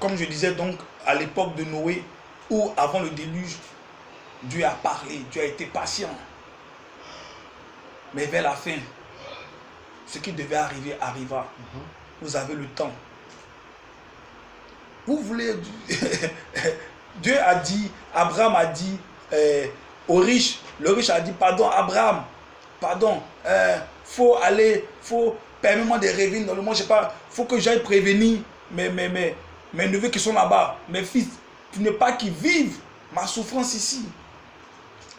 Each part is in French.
Comme je disais donc, à l'époque de Noé, ou avant le déluge, Dieu a parlé, Dieu a été patient. Mais vers la fin, ce qui devait arriver arriva. Vous avez le temps. Vous voulez... Dieu a dit, Abraham a dit au riche, le riche a dit, pardon Abraham, pardon, faut aller, permets-moi de revenir dans le monde, je sais pas, faut que j'aille prévenir mes neveux qui sont là-bas, mes fils, pour ne pas qu'ils vivent ma souffrance ici.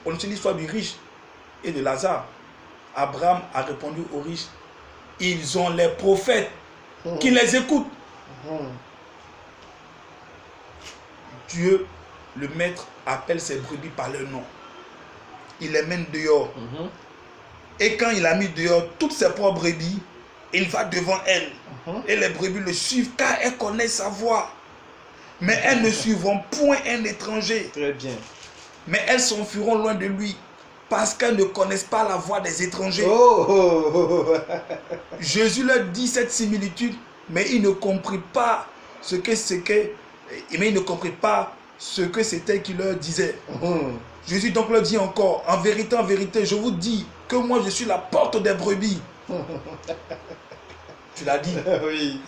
On utilise l'histoire du riche et de Lazare. Abraham a répondu aux riches, ils ont les prophètes qui les écoutent. Dieu, le maître, appelle ses brebis par leur nom. Il les mène dehors. Et quand il a mis dehors toutes ses propres brebis, il va devant elles. Et les brebis le suivent car elles connaissent sa voix. Mais elles ne suivront point un étranger. Très bien. Mais elles s'enfuiront loin de lui parce qu'elles ne connaissent pas la voix des étrangers. Jésus leur dit cette similitude, mais il ne comprit pas ce que c'était qu'il leur disait. Jésus donc leur dit encore, en vérité, je vous dis que moi je suis la porte des brebis. Tu l'as dit. Oui.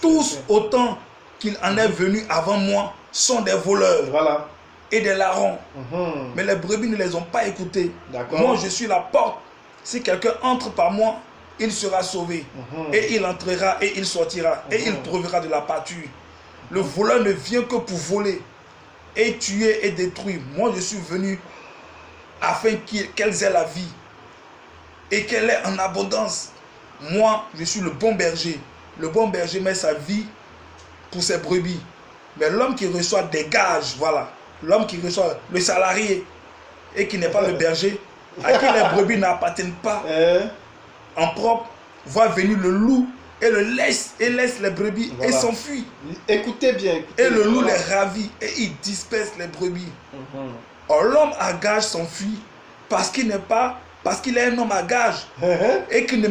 Tous autant qu'il en est venu avant moi sont des voleurs. Voilà. Et des larrons. Mais les brebis ne les ont pas écoutés. Moi je suis la porte. Si quelqu'un entre par moi, il sera sauvé. Et il entrera et il sortira. Et il trouvera de la pâture. Le voleur ne vient que pour voler et tuer et détruire. Moi je suis venu afin qu'elles aient la vie et qu'elle ait en abondance. Moi je suis le bon berger. Le bon berger met sa vie pour ses brebis. Mais l'homme qui reçoit des gages, voilà, l'homme qui reçoit le salarié et qui n'est pas le berger, à qui les brebis n'appartiennent pas en propre, voit venir le loup et laisse les brebis et s'enfuit. Écoutez bien. Et le loup les ravit et il disperse les brebis. Or l'homme à gage s'enfuit parce qu'il est un homme à gage et qui ne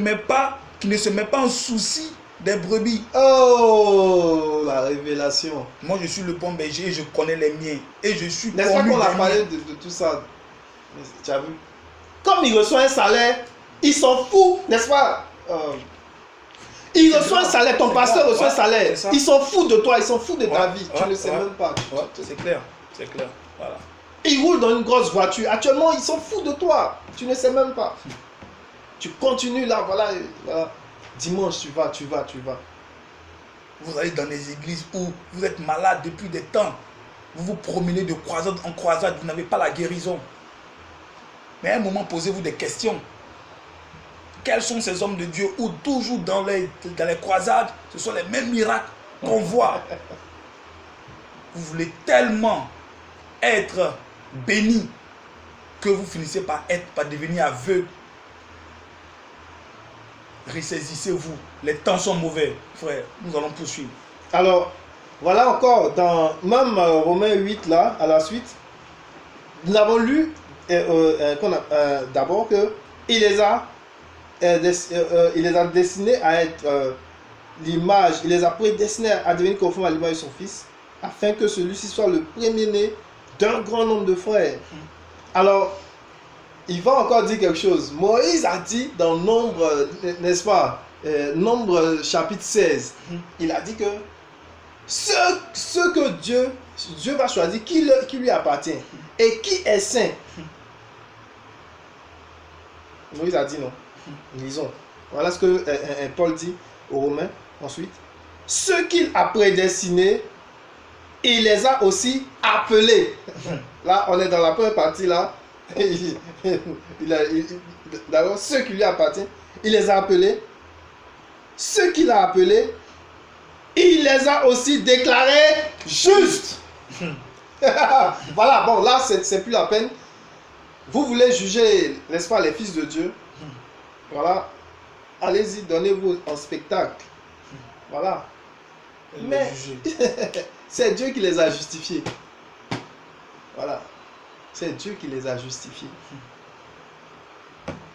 se met pas en souci des brebis. Oh, la révélation. Moi je suis le bon berger et je connais les miens et je suis n'est-ce pas qu'on a parlé de tout ça? Tu as vu? Comme il reçoit un salaire, il s'en fout, n'est-ce pas? Il reçoit un salaire, ton pasteur reçoit un salaire. Il s'en fout de toi, il s'en fout de ta vie. Tu ne sais même pas. C'est clair, c'est clair. Voilà. Il roule dans une grosse voiture. Actuellement, il s'en fout de toi. Tu ne sais même pas. Tu continues là, voilà. Dimanche, tu vas. Vous allez dans les églises où vous êtes malade depuis des temps. Vous vous promenez de croisade en croisade, vous n'avez pas la guérison. Mais à un moment, posez-vous des questions. Quels sont ces hommes de Dieu où toujours dans les croisades, ce sont les mêmes miracles qu'on voit. Vous voulez tellement être béni que vous finissez par devenir aveugle. Ressaisissez-vous. Les temps sont mauvais, frère. Nous allons poursuivre. Alors, voilà encore, dans même Romains 8, là, à la suite, nous avons lu d'abord qu'il les a destinés à être l'image, il les a prédestinés à devenir conformes à l'image de son fils, afin que celui-ci soit le premier-né d'un grand nombre de frères. Alors, il va encore dire quelque chose. Moïse a dit dans Nombre, n'est-ce pas, Nombre chapitre 16, il a dit que ce que Dieu va choisir, qui lui appartient et qui est saint. Moïse a dit non. Lisons. Voilà ce que Paul dit aux Romains ensuite. Ceux qu'il a prédestinés, il les a aussi appelés. Là, on est dans la première partie là. D'abord, ceux qui lui appartiennent, il les a appelés. Ceux qu'il a appelés, il les a aussi déclarés justes. Voilà, bon, là, c'est plus la peine. Vous voulez juger, n'est-ce pas, les fils de Dieu? Voilà. Allez-y, donnez-vous en spectacle. Voilà. Mais c'est Dieu qui les a justifiés. Voilà. C'est Dieu qui les a justifiés.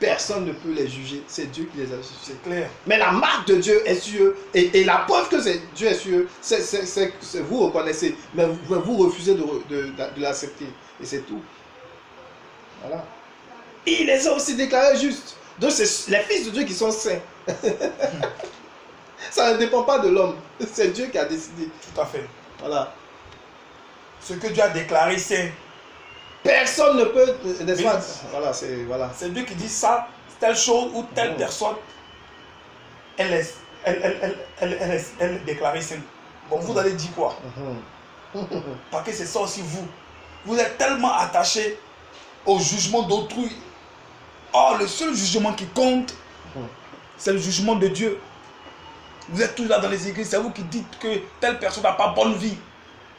personne ne peut les juger. C'est Dieu qui les a jugés. C'est clair. Mais la marque de Dieu est sur eux. Et la preuve que Dieu est sur eux, c'est vous reconnaissez. Mais vous refusez de l'accepter. Et c'est tout. Voilà. Et il les a aussi déclarés justes. Donc c'est les fils de Dieu qui sont saints. Ça ne dépend pas de l'homme. C'est Dieu qui a décidé. Tout à fait. Voilà. Ce que Dieu a déclaré, c'est... Personne ne peut... N'est-ce pas? Voilà, Voilà. C'est Dieu qui dit ça, telle chose ou telle personne, elle est déclarée sainte. Bon, vous allez dire quoi? Parce que c'est ça aussi vous. Vous êtes tellement attaché au jugement d'autrui. Or, le seul jugement qui compte, c'est le jugement de Dieu. Vous êtes toujours là dans les églises, c'est vous qui dites que telle personne n'a pas bonne vie.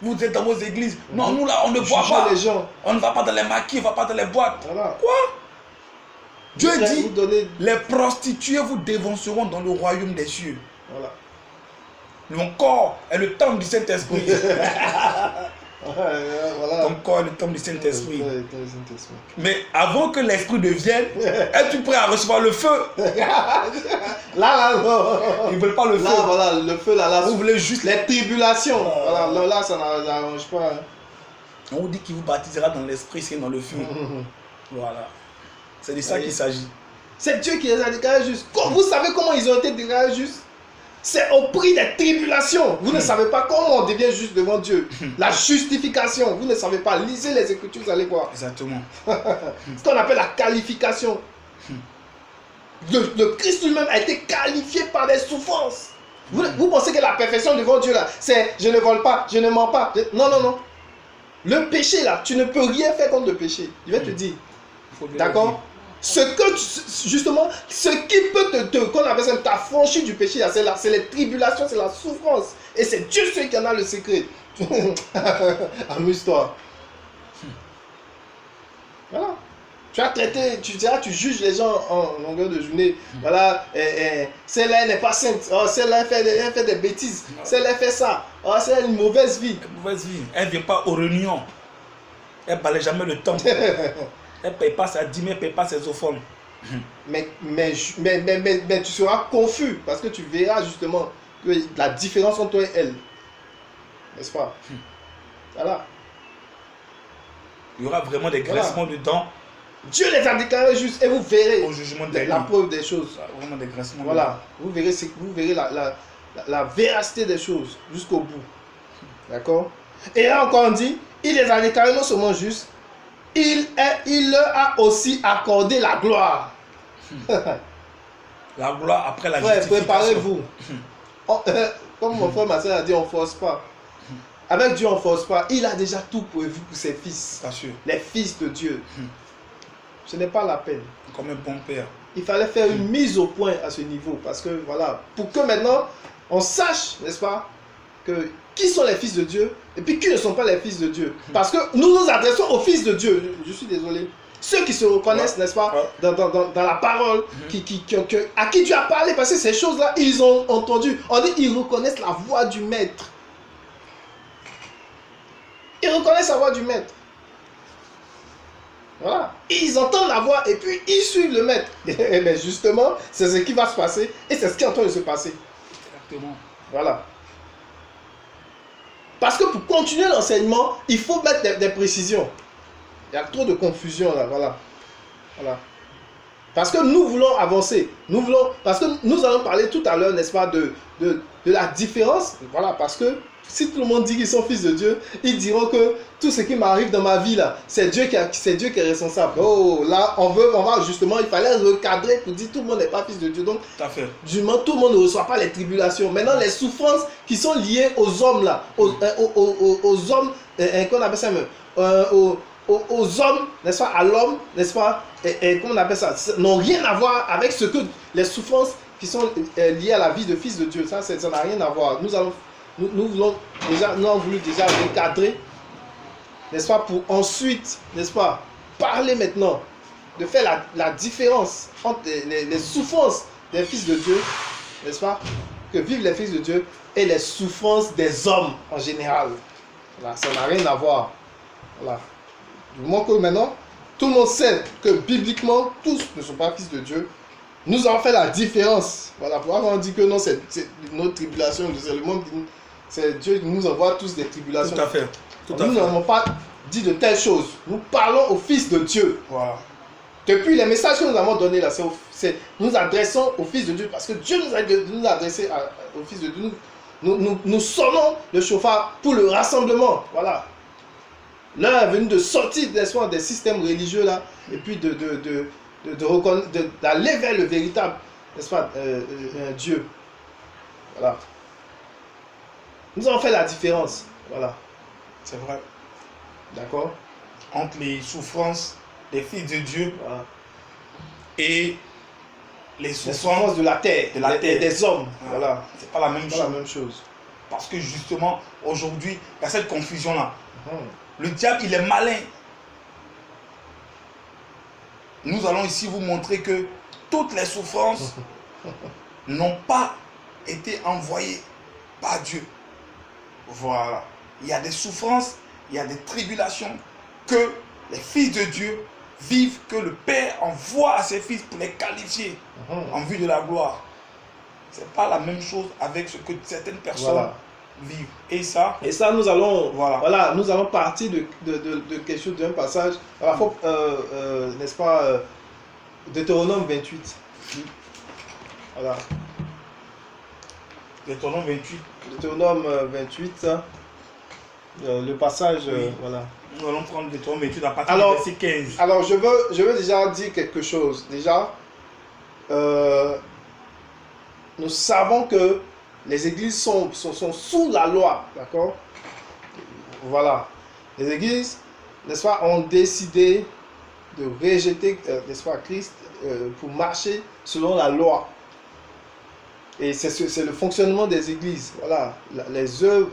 Vous êtes dans vos églises. Non, nous là, on ne boit pas. Les gens. On ne va pas dans les maquis, on ne va pas dans les boîtes. Voilà. Quoi? Dieu dit, donner... les prostituées vous dévanceront dans le royaume des cieux. Voilà. Mon corps est le temple du Saint-Esprit. Voilà. Ton corps est le temple du Saint-Esprit. Mais avant que l'Esprit ne vienne, es-tu prêt à recevoir le feu? Là, non. Ils ne veulent pas le feu. Là, voilà, le feu, là. Vous voulez juste les tribulations. Voilà, là, ça n'arrange pas. Hein. On vous dit qu'il vous baptisera dans l'Esprit, c'est dans le feu. Voilà. C'est de ça qu'il s'agit. C'est Dieu qui les a déclarés justes. Vous savez comment ils ont été déclarés justes? C'est au prix des tribulations. Vous ne savez pas comment on devient juste devant Dieu. La justification, vous ne savez pas. Lisez les Écritures, vous allez voir. Exactement. Ce qu'on appelle la qualification. Le Christ lui-même a été qualifié par des souffrances. Vous pensez que la perfection devant Dieu, là, c'est je ne vole pas, je ne mens pas. Non, non, non. Le péché, là, tu ne peux rien faire contre le péché. Je vais te dire. D'accord? Justement, ce qui peut qu'on appelle ça, t'affranchir du péché, c'est les tribulations, c'est la souffrance. Et c'est Dieu seul qui en a le secret. Amuse-toi. Voilà. Tu as traité, tu juges les gens en longueur de journée. Voilà, celle-là n'est pas sainte. Oh, celle-là elle fait des bêtises. Celle-là fait ça. Oh, c'est une mauvaise vie. Une mauvaise vie. Elle ne vient pas aux réunions. Elle ne balaye jamais le temple. Elle ne paye pas sa dîme, elle ne paye pas ses offrandes. Mais tu seras confus parce que tu verras justement que la différence entre toi et elle. N'est-ce pas? Voilà. Il y aura vraiment des graissements dedans. Dieu les a déclarés justes et vous verrez au jugement la preuve des choses. Vraiment des graissements. Voilà. Vous verrez la véracité des choses jusqu'au bout. D'accord? Et là encore on dit, il les a déclarés non seulement justes, il leur a aussi accordé la gloire. La gloire après la justification. Préparez-vous. Comme mon frère, ma soeur a dit, on ne force pas. Avec Dieu, on ne force pas. Il a déjà tout prévu pour ses fils. Les fils de Dieu. Ce n'est pas la peine. Comme un bon père. Il fallait faire une mise au point à ce niveau. Parce que voilà, pour que maintenant, on sache, n'est-ce pas, que qui sont les fils de Dieu et puis qui ne sont pas les fils de Dieu. Parce que nous nous adressons aux fils de Dieu. Je suis désolé. Ceux qui se reconnaissent, n'est-ce pas, dans la parole, à qui Dieu a parlé, parce que ces choses-là, ils ont entendu. On dit, ils reconnaissent la voix du maître. Ils reconnaissent la voix du maître. Voilà. Et ils entendent la voix et puis ils suivent le maître. Et bien justement, c'est ce qui va se passer et c'est ce qui est en train de se passer. Exactement. Voilà. Parce que pour continuer l'enseignement, il faut mettre des précisions. Il y a trop de confusion là, voilà. Voilà. Parce que nous voulons avancer. Parce que nous allons parler tout à l'heure, n'est-ce pas, de la différence. Voilà, parce que si tout le monde dit qu'ils sont fils de Dieu, ils diront que tout ce qui m'arrive dans ma vie là, c'est Dieu qui est responsable. Oh, là, on va justement, il fallait recadrer pour dire tout le monde n'est pas fils de Dieu. Donc, du moment tout le monde ne reçoit pas les tribulations. Maintenant, les souffrances qui sont liées aux hommes là, aux hommes, qu'on appelle ça même, aux hommes, n'est-ce pas, à l'homme, n'est-ce pas, comment on appelle ça, n'ont rien à voir avec ce que les souffrances qui sont liées à la vie de fils de Dieu. Ça n'a rien à voir. Nous avons voulu déjà recadrer, n'est-ce pas, pour ensuite, n'est-ce pas, parler maintenant, de faire la différence entre les souffrances des fils de Dieu, n'est-ce pas, que vivent les fils de Dieu, et les souffrances des hommes en général. Voilà, ça n'a rien à voir. Voilà. Du moment que maintenant, tout le monde sait que bibliquement, tous ne sont pas fils de Dieu. Nous avons fait la différence. Voilà, pourquoi on dit que non, c'est notre tribulation, c'est le monde, c'est Dieu qui nous envoie tous des tribulations. Tout à fait. Nous n'avons pas dit de telles choses. Nous parlons au Fils de Dieu. Voilà. Depuis les messages que nous avons donnés là, nous adressons au Fils de Dieu parce que Dieu nous a adressé au Fils de Dieu. Nous sonnons le chauffard pour le rassemblement. Voilà. L'heure est venue de sortir des systèmes religieux là et puis d'aller vers le véritable, n'est-ce pas, Dieu. Voilà. Nous avons fait la différence. Voilà. C'est vrai. D'accord. Entre les souffrances des fils de Dieu, voilà, et les souffrances de la terre, des hommes. Voilà. C'est pas la même chose. La même chose. Parce que justement, aujourd'hui, il y a cette confusion-là. Le diable, il est malin. Nous allons ici vous montrer que toutes les souffrances n'ont pas été envoyées par Dieu. Voilà. Il y a des souffrances, il y a des tribulations que les fils de Dieu vivent, que le Père envoie à ses fils pour les qualifier en vue de la gloire. Ce n'est pas la même chose avec ce que certaines personnes vivent. Et ça, nous allons, nous allons partir de quelque chose, d'un passage. Alors, n'est-ce pas, Deutéronome 28. Voilà. Deutéronome 28. Deutéronome 28. Le passage, voilà. Nous allons prendre Deutéronome 28 à partir du verset 15. Alors, je veux déjà dire quelque chose. Déjà, nous savons que les églises sont sous la loi, d'accord? Voilà. Les églises, n'est-ce pas, ont décidé de rejeter, n'est-ce pas, Christ pour marcher selon la loi. Et c'est le fonctionnement des églises. Voilà, les œuvres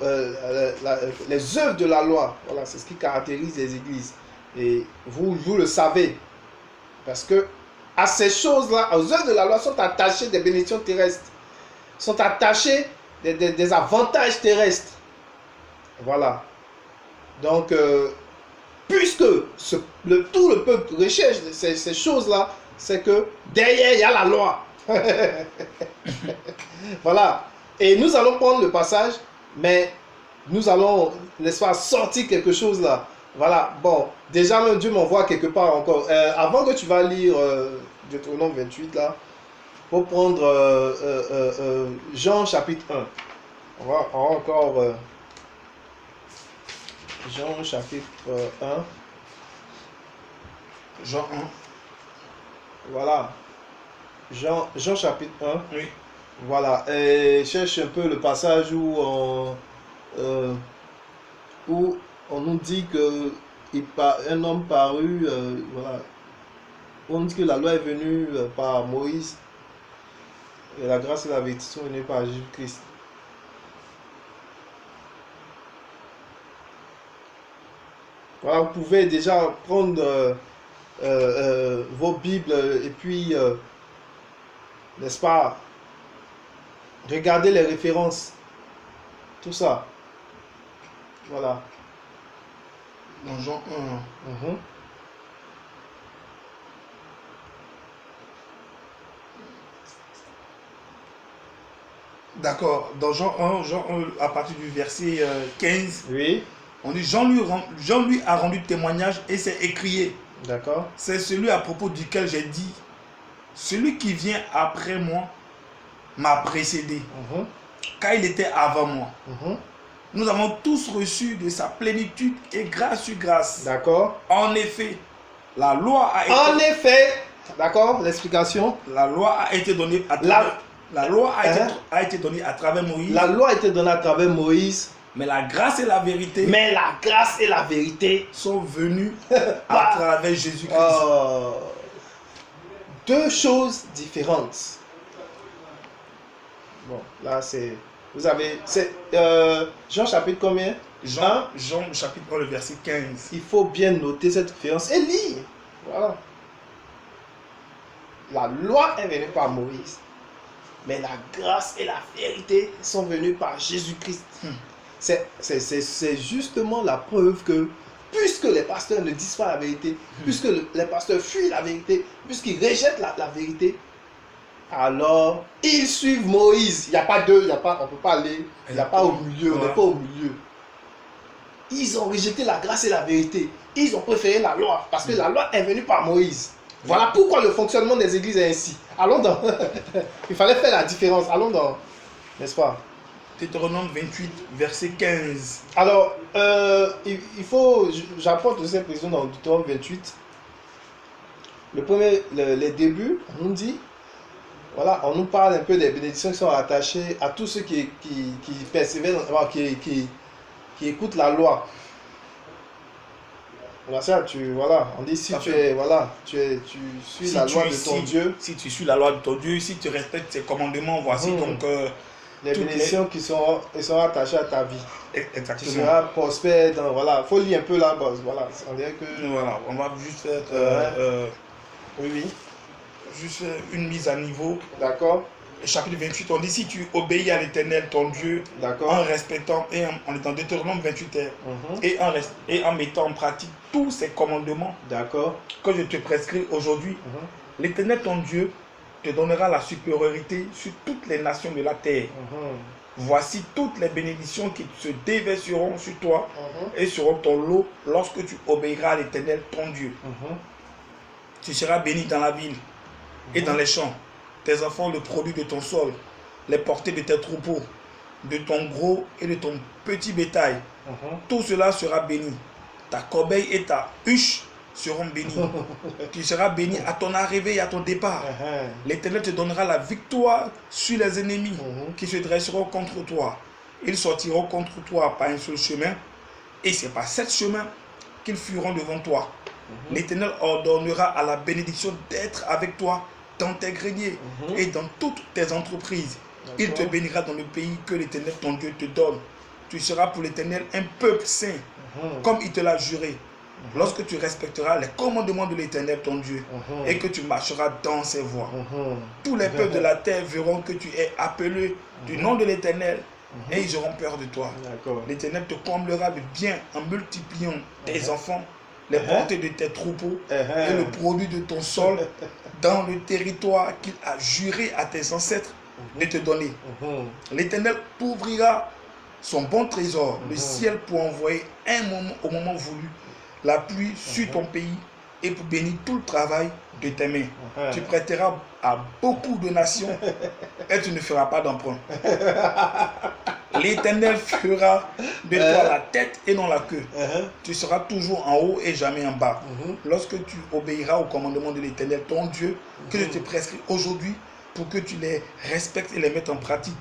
de la loi, voilà, c'est ce qui caractérise les églises. Et vous le savez. Parce que à ces choses-là, aux œuvres de la loi sont attachées des bénédictions terrestres. Sont attachés des avantages terrestres. Voilà. Donc, puisque tout le peuple recherche ces choses-là, c'est que derrière, il y a la loi. Voilà. Et nous allons prendre le passage, mais nous allons, n'est-ce pas, sortir quelque chose là. Voilà. Bon, déjà, même Dieu m'envoie quelque part encore. Avant que tu vas lire Deutéronome 28 là, pour prendre Jean chapitre 1. On va encore Jean chapitre 1. Jean 1. Voilà. Jean chapitre 1. Oui. Voilà. Et cherche un peu le passage où on nous dit que un homme parut, voilà. On dit que la loi est venue par Moïse. Et la grâce et la vérité sont venues par Jésus-Christ. Voilà, vous pouvez déjà prendre vos Bibles et puis, n'est-ce pas, regarder les références. Tout ça. Voilà. Dans Jean 1. D'accord. Dans Jean 1, à partir du verset 15, oui. On dit Jean lui a rendu témoignage et s'est écrié. D'accord. C'est celui à propos duquel j'ai dit, celui qui vient après moi m'a précédé, car il était avant moi. Nous avons tous reçu de sa plénitude et grâce sur grâce. D'accord. En effet, la loi a été... En effet, d'accord, l'explication. La loi a été donnée à travers... La loi a été donnée à travers Moïse. La loi a été donnée à travers Moïse. Mais la grâce et la vérité... Mais la grâce et la vérité sont venues à travers Jésus-Christ. Deux choses différentes. Bon, là c'est... Vous avez... C'est Jean chapitre combien? Jean chapitre 1, le verset 15. Il faut bien noter cette différence et lire. Voilà. La loi est venue par Moïse. Mais la grâce et la vérité sont venues par Jésus-Christ. C'est justement la preuve que puisque les pasteurs ne disent pas la vérité, puisque les pasteurs fuient la vérité, puisqu'ils rejettent la vérité, alors ils suivent Moïse. Il n'y a pas d'eux, on ne peut pas aller, il n'y a pas au milieu, on n'est pas au milieu. Ils ont rejeté la grâce et la vérité. Ils ont préféré la loi, parce que la loi est venue par Moïse. Voilà pourquoi le fonctionnement des églises est ainsi. Allons dans... Il fallait faire la différence. Allons dans... N'est-ce pas? Deutéronome 28, verset 15. Alors, il faut... J'apporte aussi une précision dans Deutéronome 28. Les débuts, on nous dit... Voilà, on nous parle un peu des bénédictions qui sont attachées à tous ceux qui persévèrent, qui écoutent la loi. Voilà, ça, on dit si tu suis la loi de ton Dieu. Si tu suis la loi de ton Dieu, si tu respectes ses commandements, voici donc les bénédictions qui sont attachées à ta vie. Exactement. Tu seras prospère dans, voilà, faut lire un peu la base, voilà. On dirait que... Voilà, on va juste faire oui. Juste une mise à niveau. D'accord. Chapitre 28, on dit si tu obéis à l'Éternel ton Dieu en respectant, et on est en Deutéronome 28, et en mettant en pratique tous ces commandements que je te prescris aujourd'hui, l'Éternel ton Dieu te donnera la supériorité sur toutes les nations de la terre. Voici toutes les bénédictions qui se déverseront sur toi et seront ton lot lorsque tu obéiras à l'Éternel ton Dieu. Tu seras béni dans la ville et dans les champs. Tes enfants, le produit de ton sol, les portées de tes troupeaux, de ton gros et de ton petit bétail. Tout cela sera béni. Ta corbeille et ta huche seront bénis. Tu seras béni à ton arrivée et à ton départ. L'Éternel te donnera la victoire sur les ennemis qui se dresseront contre toi. Ils sortiront contre toi par un seul chemin, et c'est par sept chemins qu'ils fuiront devant toi. L'Éternel ordonnera à la bénédiction d'être avec toi dans tes greniers et dans toutes tes entreprises. Il te bénira dans le pays que l'Éternel ton Dieu te donne. Tu seras pour l'Éternel un peuple saint, comme il te l'a juré. Lorsque tu respecteras les commandements de l'Éternel ton Dieu et que tu marcheras dans ses voies, tous les peuples de la terre verront que tu es appelé du nom de l'Éternel et ils auront peur de toi. L'Éternel te comblera de bien en multipliant tes enfants, les portées de tes troupeaux et le produit de ton sol dans le territoire qu'il a juré à tes ancêtres de te donner. L'Éternel t'ouvrira son bon trésor, le ciel, pour envoyer au moment voulu la pluie sur ton pays et pour bénir tout le travail de tes mains. Tu prêteras à beaucoup de nations et tu ne feras pas d'emprunt. L'Éternel fera de toi la tête et non la queue. Tu seras toujours en haut et jamais en bas. Lorsque tu obéiras au commandement de l'Éternel, ton Dieu, que je te prescris aujourd'hui, pour que tu les respectes et les mettes en pratique.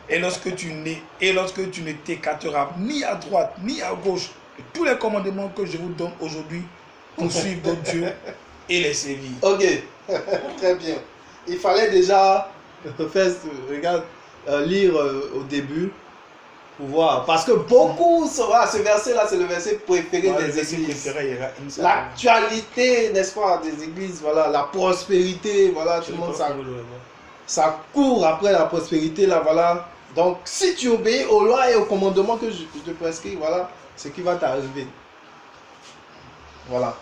Et lorsque tu ne t'écarteras ni à droite ni à gauche de tous les commandements que je vous donne aujourd'hui pour suivre votre Dieu et les servir. Ok, très bien. Il fallait déjà lire au début pour voir. Parce que beaucoup, ce verset-là, c'est le verset préféré des églises. L'actualité, n'est-ce pas, des églises, voilà, la prospérité, voilà, tout le monde ça court après la prospérité, là, voilà. Donc, si tu obéis aux lois et aux commandements que je te prescris, voilà, ce qui va t'arriver. Voilà.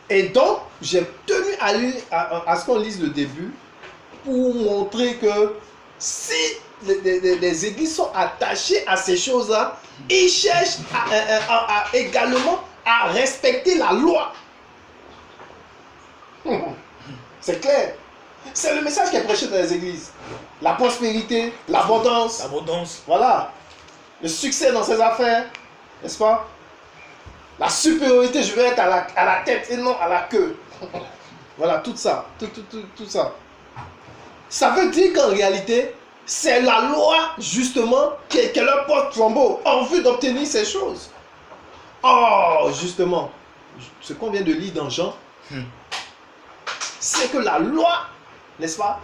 Et donc, j'ai tenu à lire, à ce qu'on lise le début, pour montrer que si les églises sont attachées à ces choses-là, ils cherchent également à respecter la loi. C'est clair. C'est le message qui est prêché dans les églises. La prospérité, l'abondance. L'abondance. Voilà. Le succès dans ses affaires. N'est-ce pas? La supériorité, je vais être à la tête et non à la queue. Voilà, tout ça. Tout ça. Ça veut dire qu'en réalité, c'est la loi, justement, qui leur porte flambeau en vue d'obtenir ces choses. Oh, justement, ce qu'on vient de lire dans Jean, c'est que la loi, n'est-ce pas,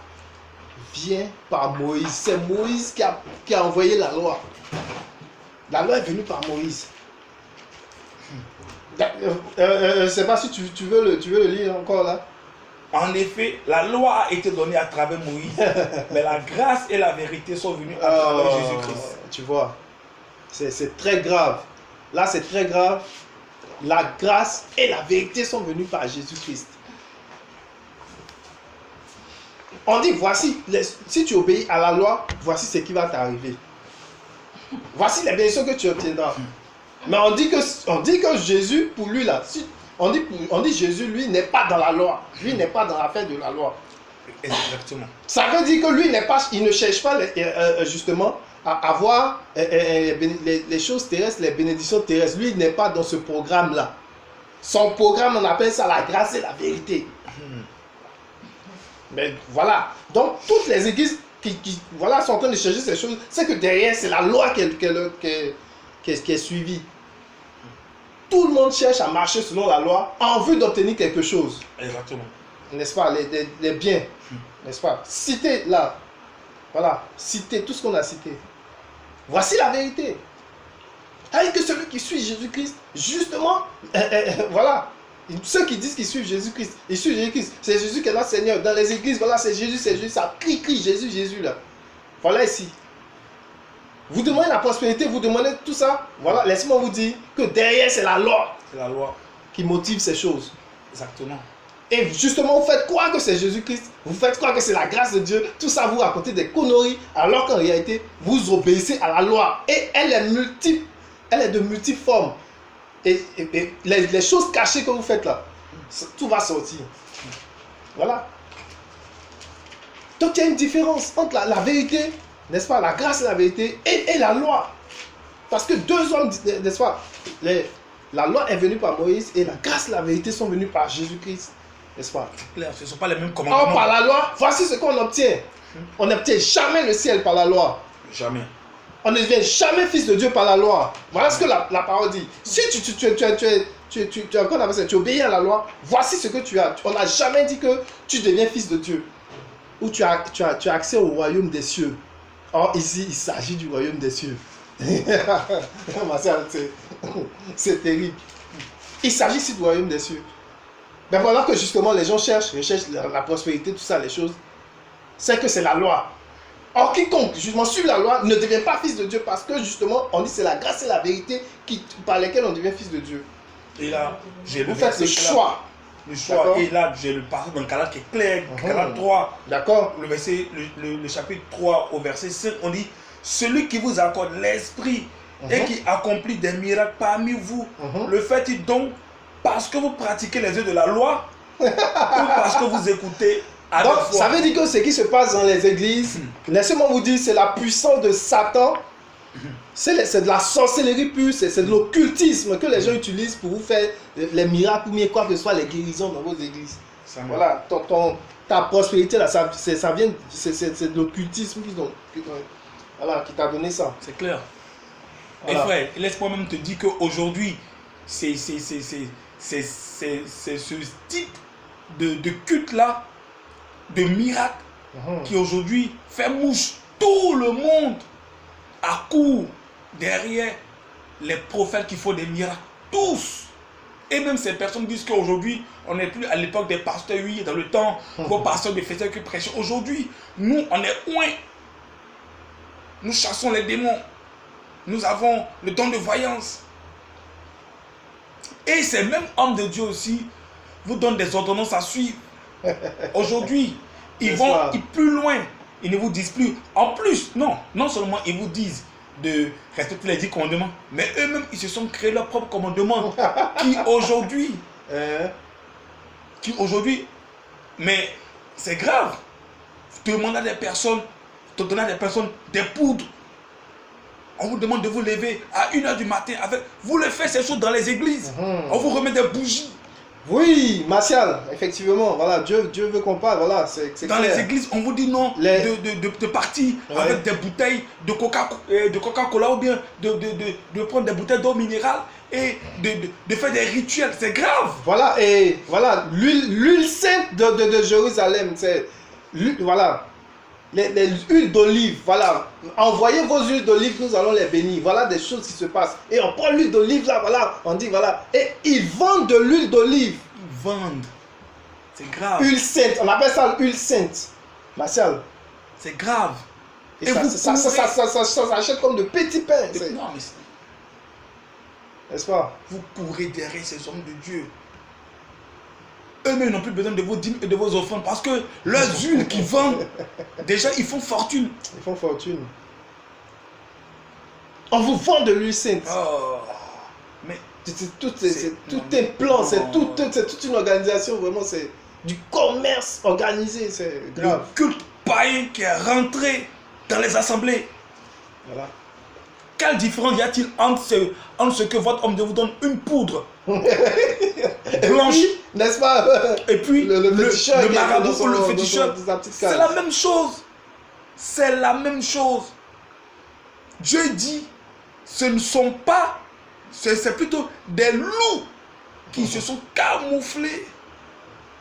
vient par Moïse. C'est Moïse qui a envoyé la loi. La loi est venue par Moïse. Je ne sais pas si tu veux le lire encore là. En effet, la loi a été donnée à travers Moïse, mais la grâce et la vérité sont venues à travers Jésus-Christ. Tu vois, c'est très grave. là c'est très grave. La grâce et la vérité sont venues par Jésus-Christ. On dit, voici, si tu obéis à la loi, voici ce qui va t'arriver. Voici les bénédictions que tu obtiendras. Mais on dit que Jésus, pour lui là, on dit Jésus, lui, n'est pas dans la loi. Lui n'est pas dans l'affaire de la loi. Exactement. Ça veut dire que lui, il ne cherche pas justement à avoir les choses terrestres, les bénédictions terrestres. Lui, il n'est pas dans ce programme-là. Son programme, on appelle ça la grâce et la vérité. Mais voilà. Donc, toutes les églises qui sont en train de chercher ces choses, c'est que derrière, c'est la loi qui est suivie. Tout le monde cherche à marcher selon la loi en vue d'obtenir quelque chose. Exactement. N'est-ce pas? Les biens. N'est-ce pas? Citer là. Voilà. Citer tout ce qu'on a cité. Voici la vérité. Avec que celui qui suit Jésus-Christ, justement, voilà. Ceux qui disent qu'ils suivent Jésus-Christ, ils suivent Jésus-Christ. C'est Jésus qui est notre Seigneur. Dans les églises, voilà, c'est Jésus, ça crie, Jésus, Jésus là. Voilà ici. Vous demandez la prospérité, vous demandez tout ça. Voilà, laissez-moi vous dire que derrière, c'est la loi. C'est la loi qui motive ces choses. Exactement. Et justement, vous faites croire que c'est Jésus-Christ. Vous faites croire que c'est la grâce de Dieu. Tout ça, vous racontez des conneries. Alors qu'en réalité, vous obéissez à la loi. Et elle est multiple. Elle est de multiples formes. Et les choses cachées que vous faites là, tout va sortir. Voilà. Donc il y a une différence entre la vérité, n'est-ce pas, la grâce et la vérité, et la loi. Parce que deux hommes, n'est-ce pas, la loi est venue par Moïse et la grâce et la vérité sont venues par Jésus-Christ. N'est-ce pas? C'est clair, ce ne sont pas les mêmes commandements. Or, par la loi, voici ce qu'on obtient. On n'obtient jamais le ciel par la loi. Jamais. On ne devient jamais fils de Dieu par la loi. Voilà ce que la parole dit. Si tu obéis à la loi, voici ce que tu as. On n'a jamais dit que tu deviens fils de Dieu. Ou tu as accès au royaume des cieux. Or, ici, il s'agit du royaume des cieux. C'est terrible. Il s'agit ici du royaume des cieux. Mais voilà que justement les gens recherchent la prospérité, tout ça, les choses. C'est que c'est la loi. Or, quiconque, justement, suit la loi, ne devient pas fils de Dieu parce que, justement, on dit c'est la grâce et la vérité par lesquelles on devient fils de Dieu. Et là, j'ai vous faites le choix. Le choix. Et là, j'ai le passage dans le Galates qui est clair, Galates 3. D'accord. Le chapitre 3 au verset 5, on dit celui qui vous accorde l'esprit et qui accomplit des miracles parmi vous, le fait-il donc parce que vous pratiquez les œuvres de la loi ou parce que vous écoutez. Donc, ça veut dire que ce qui se passe dans les églises, laissez-moi vous dire, c'est la puissance de Satan, c'est de la sorcellerie pure, c'est de l'occultisme que les gens utilisent pour vous faire les miracles ou bien quoi que ce soit, les guérisons dans vos églises. Voilà, ta prospérité, là, c'est de l'occultisme qui t'a donné ça. C'est clair. Voilà. Et frère, laisse-moi même te dire qu'aujourd'hui, c'est ce type de culte-là, de miracle qui aujourd'hui fait mouche. Tout le monde accourt derrière les prophètes qui font des miracles. Tous. Et même ces personnes disent qu'aujourd'hui, on n'est plus à l'époque des pasteurs, oui, dans le temps, vos pasteurs de faisaient que prêcher. Aujourd'hui, nous, on est loin. Nous chassons les démons. Nous avons le don de voyance. Et ces mêmes hommes de Dieu aussi vous donnent des ordonnances à suivre. Aujourd'hui, ils vont plus loin. Ils ne vous disent plus. En plus, non seulement ils vous disent de respecter les 10 commandements, mais eux-mêmes, ils se sont créés leurs propres commandements qui aujourd'hui, mais c'est grave. Demander à des personnes, des poudres. On vous demande de vous lever à 1h du matin. Vous le faites ces choses dans les églises. On vous remet des bougies. Oui, Martial, effectivement, voilà, Dieu veut qu'on parle, voilà, c'est dans clair. Les églises, on vous dit non de partir avec des bouteilles de Coca-Cola ou bien de prendre des bouteilles d'eau minérale et de faire des rituels, c'est grave. Voilà, et voilà, l'huile sainte de Jérusalem, c'est, voilà, les huiles d'olive, voilà, envoyez vos huiles d'olive, nous allons les bénir, voilà des choses qui se passent. Et on prend l'huile d'olive là, voilà, on dit voilà, et ils vendent de l'huile d'olive. Ils vendent, c'est grave. Huile sainte, on appelle ça l'huile sainte, Martial. C'est grave. Et ça s'achète comme de petits pains. N'est-ce pas? Vous courez derrière ces hommes de Dieu. Eux-mêmes n'ont plus besoin de vos dîmes et de vos offrandes parce que leurs huiles qu'ils vendent, déjà ils font fortune. Ils font fortune. On vous vend de l'huile sainte. Oh, mais Tout un plan, c'est toute une organisation, vraiment, c'est du commerce organisé, c'est le grave. culte païen qui est rentré dans les assemblées. Voilà. Quelle différence y a-t-il entre ce que votre homme de vous donne une poudre blanche N'est-ce pas? et puis le féticheur le marabout ou le féticheur? dans sa petite C'est case. la même chose. C'est la même chose. Dieu dit, ce ne sont pas, c'est plutôt des loups qui se sont camouflés.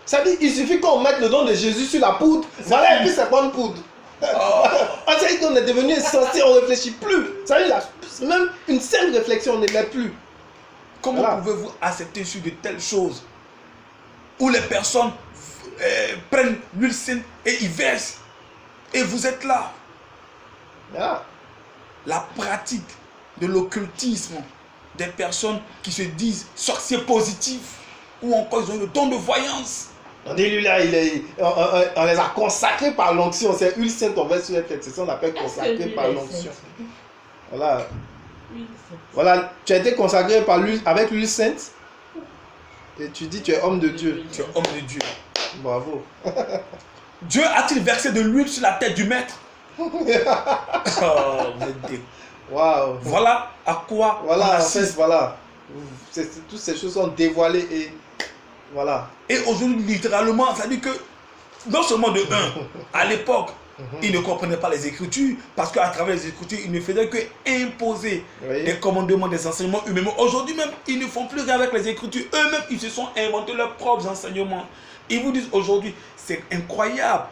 Ça dit, il suffit qu'on mette le nom de Jésus sur la poudre, voilà, et puis c'est pas une poudre. On sait qu'on est devenu insensé, on ne réfléchit plus. Ça veut dire, même une simple réflexion, on ne met plus. Comment Voilà. pouvez-vous accepter sur de telles choses où les personnes prennent l'huile sainte et y versent et vous êtes là? Voilà. La pratique de l'occultisme des personnes qui se disent sorciers positifs ou encore ils ont le don de voyance. On dit lui là, on les a consacrés par l'onction. C'est huile sainte, on va sur la tête. C'est ça qu'on appelle consacré par l'onction. Voilà. Voilà, tu as été consacré par l'huile, avec l'huile sainte. Et tu dis tu es homme de Dieu. Tu es homme de Dieu. Bravo. Dieu a-t-il versé de l'huile sur la tête du maître? Oh, vous êtes des... Waouh. Voilà à quoi on Voilà, en assiste. fait, voilà. Toutes ces choses sont dévoilées et voilà. Et aujourd'hui, littéralement, ça dit que non seulement de un, à l'époque, ils ne comprenaient pas les Écritures, parce qu'à travers les Écritures, ils ne faisaient que imposer Oui. des commandements, des enseignements eux-mêmes. Aujourd'hui même, ils ne font plus rien avec les Écritures. Eux-mêmes, ils se sont inventés leurs propres enseignements. Ils vous disent aujourd'hui, c'est incroyable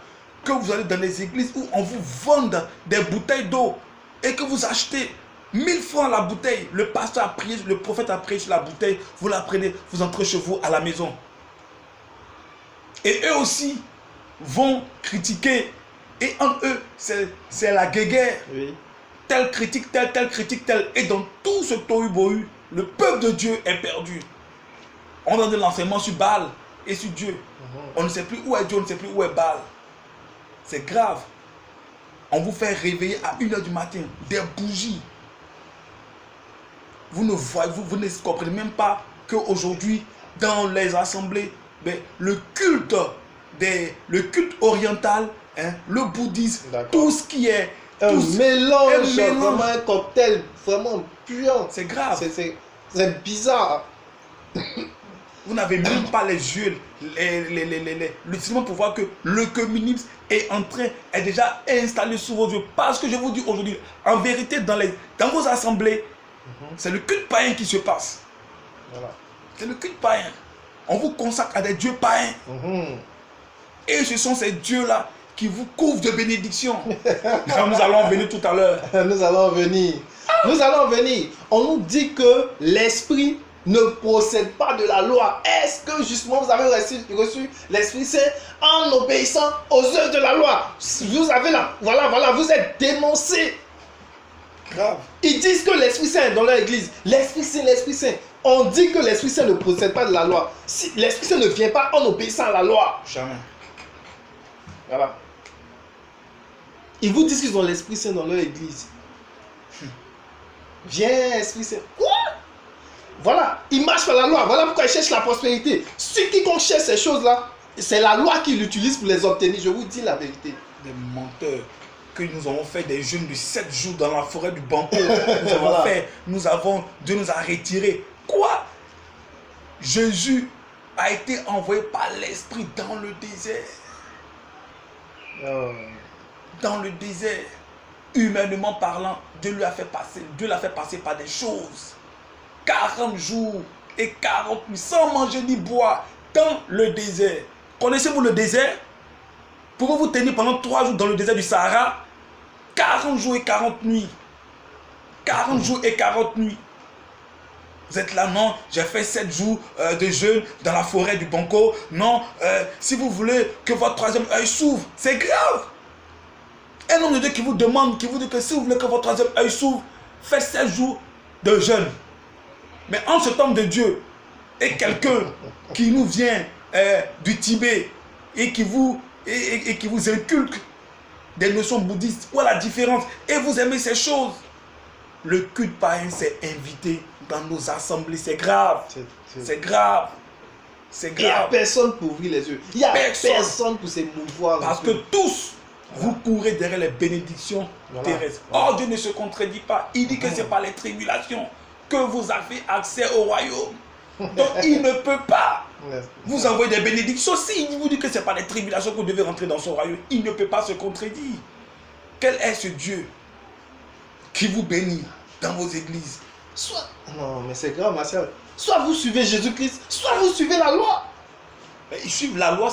que vous allez dans les églises où on vous vende des bouteilles d'eau et que vous achetez 1000 francs la bouteille. Le pasteur a prié, le prophète a prié sur la bouteille, vous la prenez, vous entrez chez vous à la maison. Et eux aussi vont critiquer. Et en eux, c'est la guéguerre. Oui. Tel critique, tel critique, tel. Et dans tout ce tohu-bohu, le peuple de Dieu est perdu. On donne de l'enseignement sur Baal et sur Dieu. On ne sait plus où est Dieu, on ne sait plus où est Baal. C'est grave. On vous fait réveiller à 1h du matin, des bougies. Vous ne voyez, vous ne comprenez même pas qu'aujourd'hui, dans les assemblées, le culte oriental, hein, le bouddhisme, tout ce qui est un mélange, mélange. vraiment un cocktail vraiment puant. C'est grave. C'est bizarre. Vous n'avez même pas les yeux, l'utilisement pour voir que le communisme est déjà installé sous vos yeux. Parce que je vous dis aujourd'hui, en vérité, dans vos assemblées, c'est le culte païen qui se passe. Voilà. C'est le culte païen. On vous consacre à des dieux païens. Et ce sont ces dieux-là qui vous couvrent de bénédictions. Nous allons en venir tout à l'heure. Nous allons venir. Nous allons venir. On nous dit que l'esprit ne procède pas de la loi. Est-ce que justement vous avez reçu l'Esprit Saint en obéissant aux œuvres de la loi? Vous avez là, voilà, vous êtes dénoncés. Grave. Ils disent que l'Esprit Saint est dans leur église. L'Esprit Saint. On dit que l'Esprit Saint ne procède pas de la loi. Si l'Esprit Saint ne vient pas en obéissant à la loi. Jamais. Voilà. Ils vous disent qu'ils ont l'Esprit Saint dans leur église. Viens, Esprit Saint. Quoi? Voilà, ils marchent par la loi. Voilà pourquoi ils cherchent la prospérité. Ceux qui cherchent ces choses-là, c'est la loi qu'ils utilisent pour les obtenir. Je vous dis la vérité. Des menteurs. Que nous avons fait des jeûnes de 7 jours dans la forêt du Banco. Dieu nous a retirés. Quoi? Jésus a été envoyé par l'Esprit dans le désert. Dans le désert, humainement parlant, Dieu l'a fait passer par des choses. 40 jours et 40 nuits sans manger ni boire dans le désert. Connaissez-vous le désert? Pouvez-vous tenir pendant 3 jours dans le désert du Sahara? 40 jours et 40 nuits. 40 jours et 40 nuits. Vous êtes là, non, j'ai fait 7 jours de jeûne dans la forêt du Banco. Non, si vous voulez que votre troisième œil s'ouvre, c'est grave. Un homme de Dieu qui vous demande, qui vous dit que si vous voulez que votre troisième œil s'ouvre, faites 7 jours de jeûne. Mais en cet homme de Dieu et quelqu'un qui nous vient du Tibet et qui vous inculque des notions bouddhistes, voilà la différence. Et vous aimez ces choses. Le culte païen s'est invité dans nos assemblées. C'est grave. C'est grave. C'est grave. Il n'y a personne pour ouvrir les yeux. Il n'y a personne pour s'émouvoir. Parce que tous, vous courez derrière les bénédictions terrestres. Oh, Dieu ne se contredit pas. Il dit que c'est par les tribulations que vous avez accès au royaume. Donc, il ne peut pas vous envoyer des bénédictions. S'il vous dit que c'est par les tribulations que vous devez rentrer dans son royaume, il ne peut pas se contredire. Quel est ce Dieu qui vous bénit dans vos églises? Non, mais c'est grave, Martial. Soit vous suivez Jésus-Christ, soit vous suivez la loi. Mais ils suivent la loi,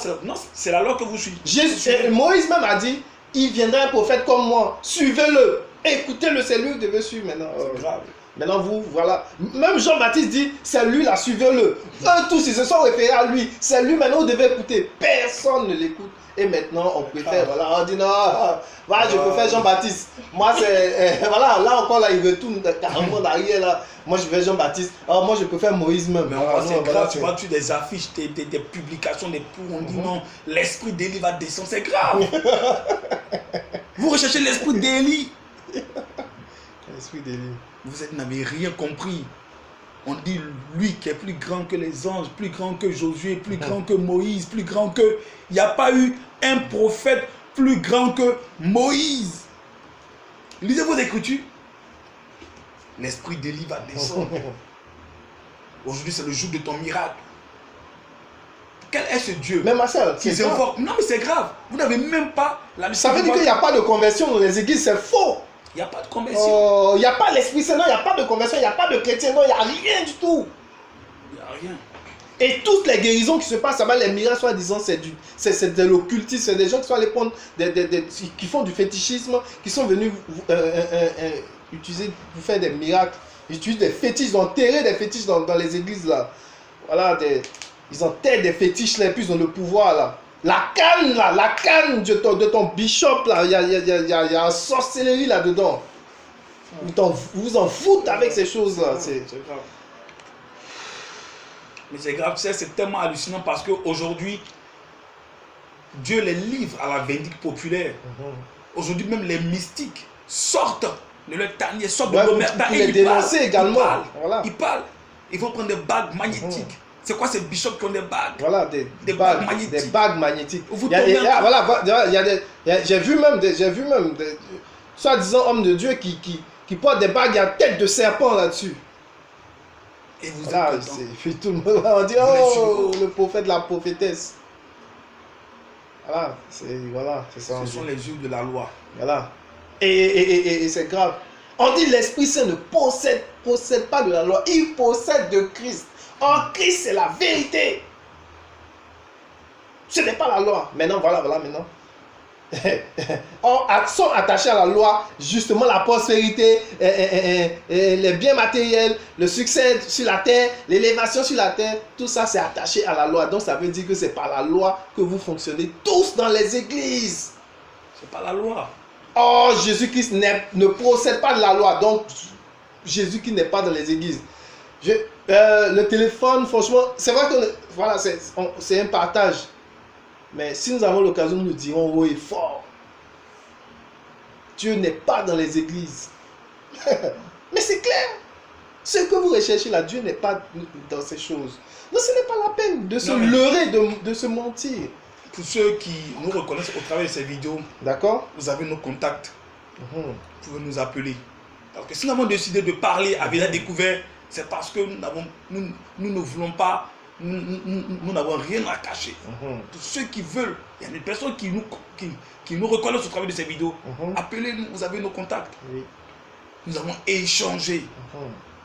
c'est la loi que vous suivez. Moïse même a dit, il viendra un prophète comme moi, suivez-le. Écoutez-le, c'est lui que vous devez suivre maintenant. C'est grave. Maintenant, vous, voilà. Même Jean-Baptiste dit, c'est lui là, suivez-le. Eux tous, ils se sont référés à lui. C'est lui maintenant, vous devez écouter. Personne ne l'écoute. Et maintenant, on préfère, voilà, on dit non, voilà, je préfère Jean-Baptiste. Moi, c'est, voilà, là encore, là, il retourne carrément derrière, là. Moi, je préfère Jean-Baptiste. Alors, moi, je préfère Moïse même. Mais voilà, c'est grave, tu vois, tu des affiches, des publications, des pour, on dit non, l'esprit d'Élie va descendre, c'est grave. Vous recherchez l'esprit d'Élie. L'esprit d'Élie. Vous n'avez rien compris. On dit lui qui est plus grand que les anges, plus grand que Josué, plus grand que Moïse, plus grand que... Il n'y a pas eu un prophète plus grand que Moïse. Lisez vos écritures. L'esprit d'Élie va descendre. Aujourd'hui, c'est le jour de ton miracle. Quel est ce Dieu? Mais ma soeur, c'est grave. Non, mais c'est grave. Vous n'avez même pas la Ça veut dire qu'il n'y a pas de conversion dans les églises, c'est faux. Il n'y a pas de conversion. Il n'y a pas l'Esprit Saint, non, il n'y a pas de conversion, il n'y a pas de chrétien, non, il n'y a rien du tout. Il n'y a rien. Et toutes les guérisons qui se passent, les miracles, soi-disant, c'est de l'occultisme, c'est des gens qui sont allés prendre, qui font du fétichisme, qui sont venus utiliser pour faire des miracles. Ils utilisent des fétiches, ils ont enterré des fétiches dans les églises là. Voilà, ils enterrent des fétiches là, et puis ils ont le pouvoir là. La canne là, la canne de ton bishop là, il y a une sorcellerie là-dedans. Vous vous en foutez avec ces choses là. C'est grave. Mais c'est grave, c'est tellement hallucinant parce qu'aujourd'hui, Dieu les livre à la vindicte populaire. Aujourd'hui, même les mystiques sortent de leur tanier, sortent de l'omerta et ils parlent. Également. Ils parlent. Ils vont prendre des bagues magnétiques. C'est quoi ces bishops qui ont des bagues? Voilà, des bagues magnétiques. Des bagues magnétiques. J'ai vu même des soi-disant hommes de Dieu qui portent des bagues à tête de serpent là-dessus. Et vous voilà, puis tout le monde on dit oh le prophète, la prophétesse. Voilà, c'est ça. Ce sont les yeux de la loi. Voilà. Et c'est grave. On dit l'Esprit Saint ne possède pas de la loi, il possède de Christ. Or, Christ, c'est la vérité. Ce n'est pas la loi. Maintenant, voilà, maintenant. Or, sont attachés à la loi, justement, la prospérité, les biens matériels, le succès sur la terre, l'élévation sur la terre, tout ça, c'est attaché à la loi. Donc, ça veut dire que c'est par la loi que vous fonctionnez tous dans les églises. C'est pas la loi. Or, Jésus-Christ ne procède pas de la loi. Donc, Jésus-Christ n'est pas dans les églises. Le téléphone, franchement, c'est vrai que voilà, c'est un partage. Mais si nous avons l'occasion, nous dirons haut et fort. Dieu n'est pas dans les églises. Mais c'est clair. Ce que vous recherchez là, Dieu n'est pas dans ces choses. Donc ce n'est pas la peine de se leurrer, de se mentir. Pour ceux qui nous reconnaissent au travers de ces vidéos, d'accord, vous avez nos contacts. Vous pouvez nous appeler. Parce que si nous avons décidé de parler à visage découvert, c'est parce que nous ne voulons pas, nous n'avons rien à cacher. Pour ceux qui veulent, il y a des personnes qui nous reconnaissent au travers de ces vidéos. Appelez-nous, vous avez nos contacts. Oui. Nous avons échangé.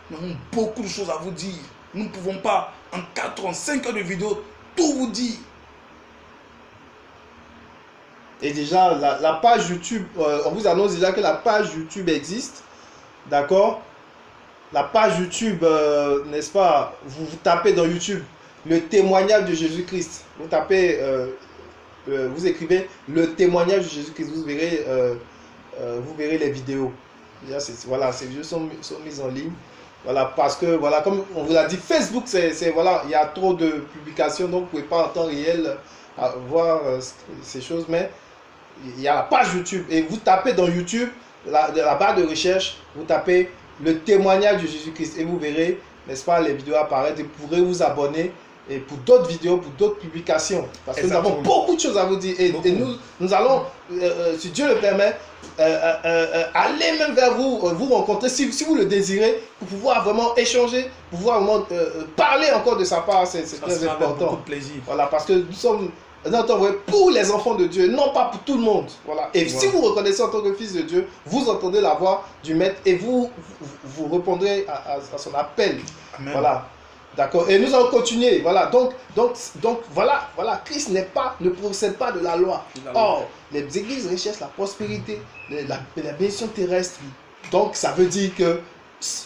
Nous avons beaucoup de choses à vous dire. Nous ne pouvons pas, en 4 ans, 5 heures de vidéo, tout vous dire. Et déjà, la page YouTube, on vous annonce déjà que la page YouTube existe. D'accord? La page YouTube, n'est-ce pas, vous tapez dans YouTube le témoignage de Jésus-Christ. Vous tapez, vous écrivez le témoignage de Jésus-Christ. Vous verrez les vidéos. Déjà, voilà, ces vidéos sont mises en ligne. Voilà, parce que, voilà, comme on vous l'a dit, Facebook, voilà, il y a trop de publications, donc vous ne pouvez pas en temps réel voir ces choses, mais il y a la page YouTube, et vous tapez dans YouTube, la barre de recherche, vous tapez le témoignage de Jésus-Christ, et vous verrez, n'est-ce pas, les vidéos apparaître, et vous pourrez vous abonner, et pour d'autres vidéos, pour d'autres publications, parce que nous avons beaucoup de choses à vous dire, et nous allons, si Dieu le permet, aller même vers vous, vous rencontrer, si vous le désirez, pour pouvoir vraiment échanger, pour pouvoir vraiment parler encore de sa part, c'est très important. Beaucoup de plaisir. Voilà, parce que nous sommes pour les enfants de Dieu, non pas pour tout le monde. Voilà. Et si vous reconnaissez en tant que fils de Dieu, vous entendez la voix du Maître et vous répondrez à son appel. Amen. Voilà. D'accord. Et nous allons continuer. Voilà. Donc voilà. Christ ne procède pas de la loi. Or, les églises recherchent la prospérité, la bénédiction terrestre. Donc, ça veut dire que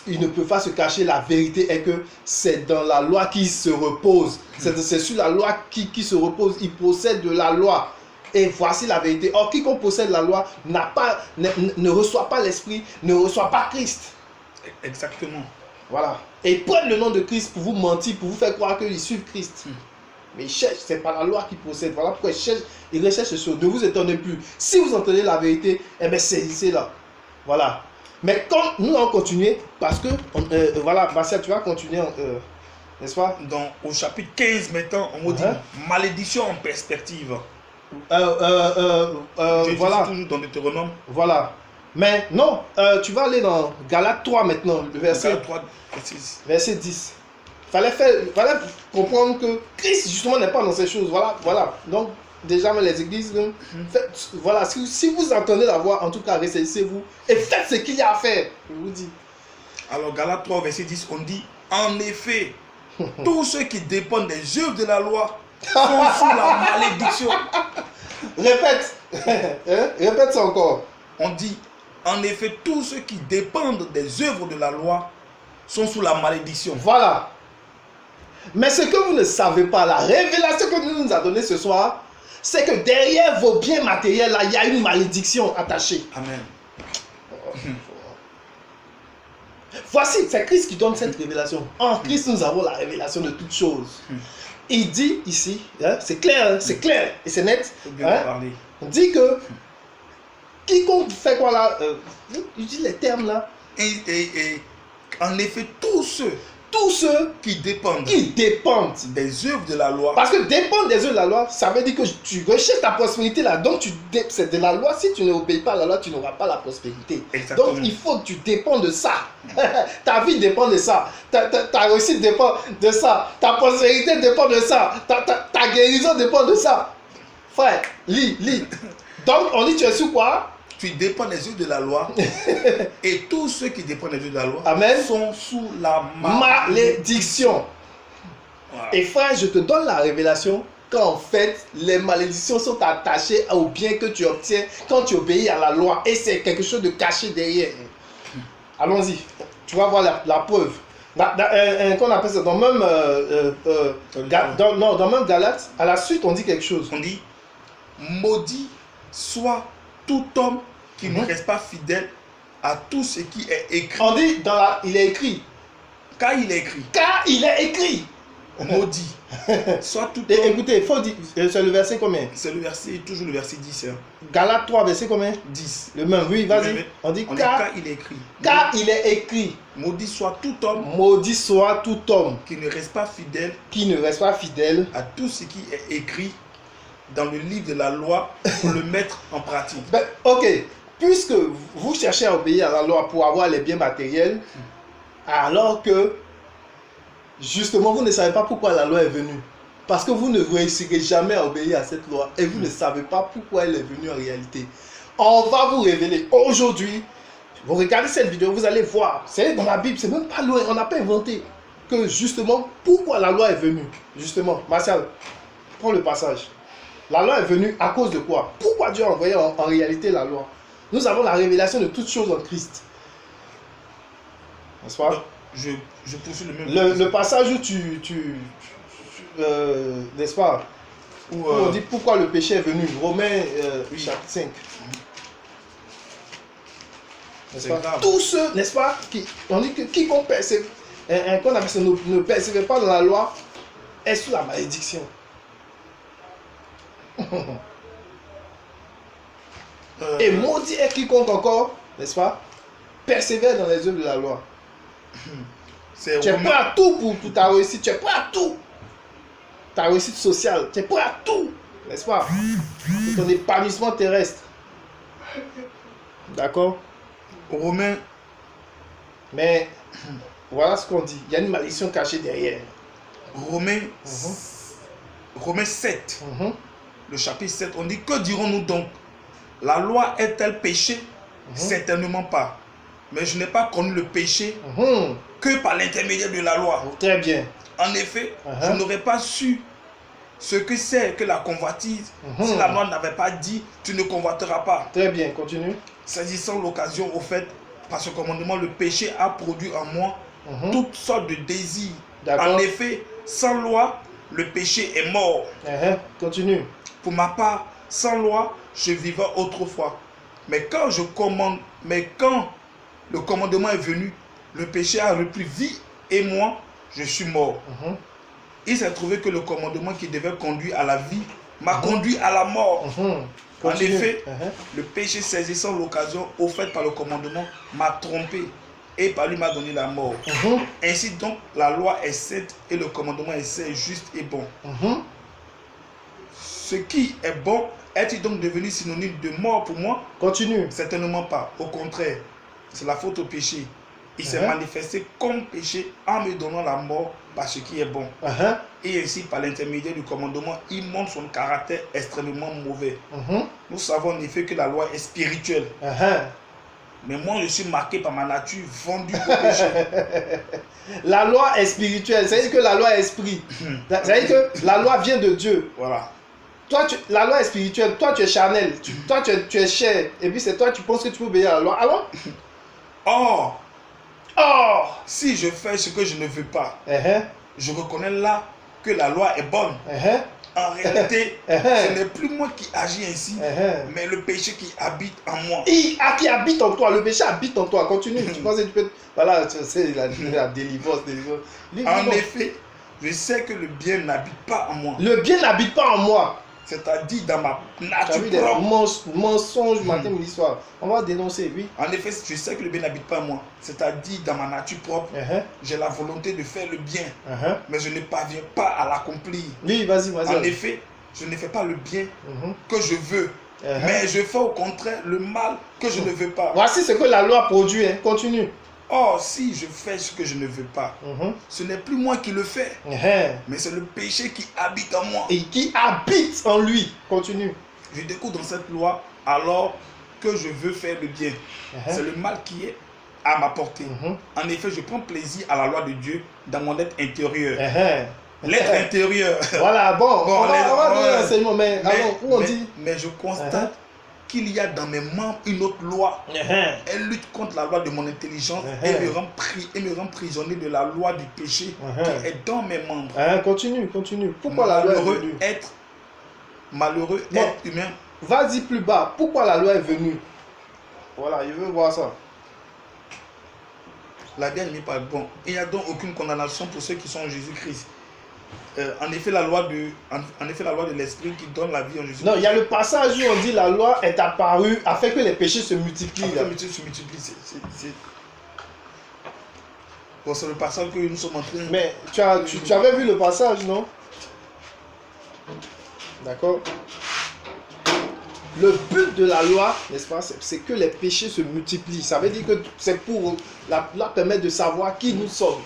il ne peut pas se cacher. La vérité est que c'est dans la loi qui se repose. C'est sur la loi qui se repose. Il possède de la loi. Et voici la vérité. Or, quiconque possède la loi ne reçoit pas l'Esprit, ne reçoit pas Christ. Exactement. Voilà. Et ils prennent le nom de Christ pour vous mentir, pour vous faire croire qu'ils suivent Christ. Mais ils cherchent, c'est pas la loi qui possède. Voilà pourquoi ils recherchent ce chose. Ne vous étonnez plus. Si vous entendez la vérité, eh bien saisissez là. Voilà. Mais quand nous allons continuer, parce que, voilà, Marcel, tu vas continuer, n'est-ce pas? Au chapitre 15 maintenant, on dit malédiction en perspective. Voilà. Toujours dans Deutéronome. Voilà. Mais non, tu vas aller dans Galates 3 maintenant, le verset 10. Fallait comprendre que Christ justement n'est pas dans ces choses. Voilà. Donc déjà les églises, voilà, si vous entendez la voix, en tout cas ressaisissez-vous et faites ce qu'il y a à faire. Je vous dis. Alors Galates 3 verset 10, on dit en effet, tous ceux qui dépendent des œuvres de la loi sont sous la malédiction. Répète, répète ça encore. On dit en effet, tous ceux qui dépendent des œuvres de la loi sont sous la malédiction. Voilà. Mais ce que vous ne savez pas, la révélation que nous a donnée ce soir, c'est que derrière vos biens matériels, là, il y a une malédiction attachée. Amen. Voici, c'est Christ qui donne cette révélation. En Christ, nous avons la révélation de toutes choses. Il dit ici, c'est clair, c'est clair et c'est net. On dit que quiconque fait quoi là, il dit les termes là. Et en effet, tous ceux qui dépendent des œuvres de la loi. Parce que dépendre des œuvres de la loi, ça veut dire que tu recherches ta prospérité là. Donc c'est de la loi. Si tu n'obéis pas à la loi, tu n'auras pas la prospérité. Exactement. Donc il faut que tu dépends de ça. Ta vie dépend de ça. Ta réussite dépend de ça. Ta prospérité dépend de ça. Ta guérison dépend de ça. Frère, lis. Donc on dit tu es sous quoi? Tu dépends des œuvres de la loi. Et tous ceux qui dépendent des œuvres de la loi sont sous la malédiction. Voilà. Et frère, je te donne la révélation qu'en fait, les malédictions sont attachées au bien que tu obtiens quand tu obéis à la loi. Et c'est quelque chose de caché derrière. Allons-y. Tu vas voir la preuve. Qu'on appelle ça dans même, dans même Galates, à la suite, on dit quelque chose. On dit maudit soit tout homme qui ne reste pas fidèle à tout ce qui est écrit. On dit il est écrit. Car il est écrit. Car il est écrit. Maudit. Soit tout homme. Écoutez, il faut dire, c'est le verset combien? C'est le verset, toujours le verset 10. Galates 3, verset combien? 10. Le même, oui, vas-y. On dit car il est écrit. Car il est écrit. Maudit soit tout homme. Maudit soit tout homme. Qui ne reste pas fidèle. Qui ne reste pas fidèle. À tout ce qui est écrit dans le livre de la loi pour le mettre en pratique. Ok, puisque vous cherchez à obéir à la loi pour avoir les biens matériels, alors que justement vous ne savez pas pourquoi la loi est venue. Parce que vous ne réussirez jamais à obéir à cette loi et vous ne savez pas pourquoi elle est venue en réalité. On va vous révéler aujourd'hui. Vous regardez cette vidéo, vous allez voir. C'est dans la Bible, c'est même pas loin, on n'a pas inventé. Que justement, pourquoi la loi est venue. Justement, Martial, prends le passage. La loi est venue à cause de quoi? Pourquoi Dieu a envoyé en réalité la loi? Nous avons la révélation de toutes choses en Christ. N'est-ce pas? Je poursuis le même. Le passage où n'est-ce pas? Où on dit pourquoi le péché est venu. Romains chapitre 5. n'est-ce pas? Tous ceux, n'est-ce pas, on dit que quiconque persévère, qu'on appelle ça, ne persévère pas dans la loi, est sous la malédiction. Et maudit est quiconque encore, n'est-ce pas, persévère dans les œuvres de la loi. Tu es prêt à tout pour ta réussite, tu es prêt à tout. Ta réussite sociale, tu es prêt à tout, n'est-ce pas? Pour ton épanouissement terrestre. D'accord? Romains. Mais voilà ce qu'on dit. Il y a une malédiction cachée derrière. Romains 7. Le chapitre 7. On dit, que dirons-nous donc? La loi est-elle péché? Certainement pas. Mais je n'ai pas connu le péché que par l'intermédiaire de la loi. Très bien. En effet, je n'aurais pas su ce que c'est que la convoitise si la loi n'avait pas dit tu ne convoiteras pas. Très bien, continue. Saisissant l'occasion, au fait, par ce commandement, le péché a produit en moi toutes sortes de désirs. En effet, sans loi, le péché est mort. Continue. Pour ma part, sans loi, je vivais autrefois. Mais quand le commandement est venu, le péché a repris vie et moi, je suis mort. Il s'est trouvé que le commandement qui devait conduire à la vie m'a conduit à la mort. En effet, le péché saisissant l'occasion offerte par le commandement m'a trompé et par lui m'a donné la mort. Ainsi donc, la loi est sainte et le commandement est saint, juste et bon. Ce qui est bon est-il donc devenu synonyme de mort pour moi? Continue. Certainement pas. Au contraire, c'est la faute au péché. Il s'est manifesté comme péché en me donnant la mort par ce qui est bon. Et ainsi, par l'intermédiaire du commandement, il montre son caractère extrêmement mauvais. Nous savons en effet que la loi est spirituelle. Mais moi, je suis marqué par ma nature vendue au péché. La loi est spirituelle, c'est-à-dire que la loi est esprit. C'est-à-dire que la loi vient de Dieu. Voilà. Toi, la loi est spirituelle, toi tu es charnel, toi tu es chair, et puis c'est toi tu penses que tu peux obéir à la loi. Alors Or, si je fais ce que je ne veux pas, je reconnais là que la loi est bonne. En réalité, ce n'est plus moi qui agis ainsi, mais le péché qui habite en moi. Qui habite en toi, le péché habite en toi. Continue, tu penses que tu peux... Voilà, c'est la délivrance. En effet, je sais que le bien n'habite pas en moi. Le bien n'habite pas en moi. C'est-à-dire dans ma nature propre. Mensonge matin, midi, soir. On va dénoncer, oui. En effet, je sais que le bien n'habite pas en moi. C'est-à-dire dans ma nature propre, j'ai la volonté de faire le bien, mais je ne parviens pas à l'accomplir. Oui, vas-y, vas-y. En effet, je ne fais pas le bien que je veux, mais je fais au contraire le mal que je ne veux pas. Voici ce que la loi produit. Continue. Or, si je fais ce que je ne veux pas, ce n'est plus moi qui le fais, mais c'est le péché qui habite en moi. Et qui habite en lui. Continue. Je découvre dans cette loi alors que je veux faire le bien. C'est le mal qui est à ma portée. En effet, je prends plaisir à la loi de Dieu dans mon être intérieur. L'être intérieur. Voilà, bon, on va donner un enseignement, mais où on dit... Mais je constate qu'il y a dans mes membres une autre loi. Elle lutte contre la loi de mon intelligence et me rend prisonnier de la loi du péché qui est dans mes membres. Continue. Pourquoi la loi est venue? Malheureux être humain. Vas-y plus bas. Pourquoi la loi est venue? Voilà, je veux voir ça. La vie n'est pas bon. Il n'y a donc aucune condamnation pour ceux qui sont en Jésus-Christ. En effet, la loi de l'esprit qui donne la vie en Jésus. Non, il y a le passage où on dit la loi est apparue afin que les péchés se multiplient. Bon, c'est le passage que nous sommes en train de... Mais tu avais vu le passage, non? D'accord. Le but de la loi, n'est-ce pas, c'est que les péchés se multiplient. Ça veut dire que c'est pour la permettre de savoir qui nous sommes.